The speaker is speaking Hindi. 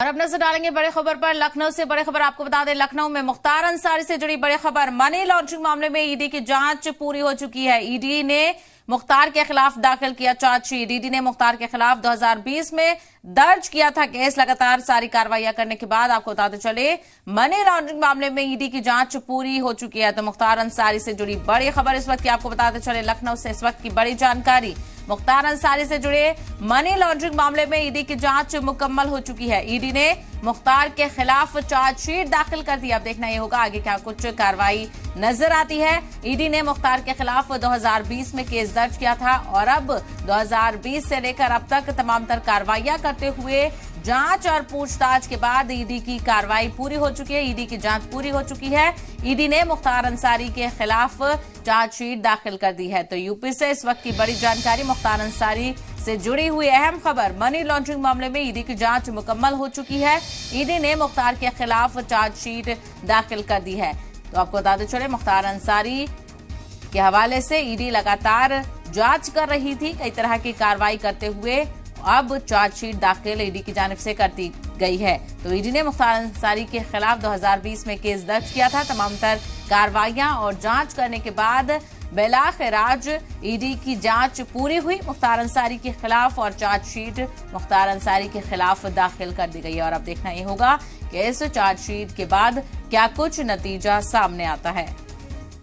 और अब नजर डालेंगे बड़ी खबर पर। लखनऊ से बड़ी खबर आपको बता दें, लखनऊ में मुख्तार अंसारी से जुड़ी बड़ी खबर। मनी लॉन्ड्रिंग मामले में ईडी की जांच पूरी हो चुकी है। ईडी ने मुख्तार के खिलाफ दाखिल किया चार्जशीट। ईडी ने मुख्तार के खिलाफ 2020 में दर्ज किया था केस। लगातार सारी कार्रवाइयां करने के बाद आपको बताते चले, मनी लॉन्ड्रिंग मामले में ईडी की जांच पूरी हो चुकी है। तो मुख्तार अंसारी से जुड़ी बड़ी खबर इस वक्त की आपको बताते चले, लखनऊ से इस वक्त की बड़ी जानकारी। मुख्तार अंसारी से जुड़े मनी लॉन्ड्रिंग मामले में ईडी की जांच मुकम्मल हो चुकी है। ईडी ने मुख्तार के खिलाफ चार्जशीट दाखिल कर दी। अब देखना ये होगा आगे क्या कुछ कार्रवाई नजर आती है। ईडी ने मुख्तार के खिलाफ 2020 में केस दर्ज किया था और अब 2020 से लेकर अब तक तमाम तर कार्रवाइयां करते हुए जांच और पूछताछ के बाद ईडी की कार्रवाई पूरी हो चुकी है। ईडी की जांच पूरी हो चुकी है। ईडी ने मुख्तार अंसारी के खिलाफ चार्जशीट दाखिल कर दी है। तो यूपी से इस वक्त की बड़ी जानकारी, मुख्तार अंसारी से जुड़ी हुई अहम खबर। मनी लॉन्ड्रिंग मामले में ईडी की जांच मुकम्मल हो चुकी है। ईडी ने मुख्तार के खिलाफ चार्जशीट दाखिल कर दी है। तो आपको बताते चले, मुख्तार अंसारी के हवाले से ईडी लगातार जांच कर रही थी, कई तरह की कार्रवाई करते हुए अब चार्जशीट दाखिल ईडी की जानिब से कर दी गई है। तो ईडी ने मुख्तार अंसारी के खिलाफ 2020 में केस दर्ज किया था। तमाम तर कार्रवाइयां और जांच करने के बाद बेलाखिराज ईडी की जांच पूरी हुई मुख्तार अंसारी के खिलाफ और चार्जशीट मुख्तार अंसारी के खिलाफ दाखिल कर दी गई है। और अब देखना ये होगा कि इस चार्जशीट के बाद क्या कुछ नतीजा सामने आता है।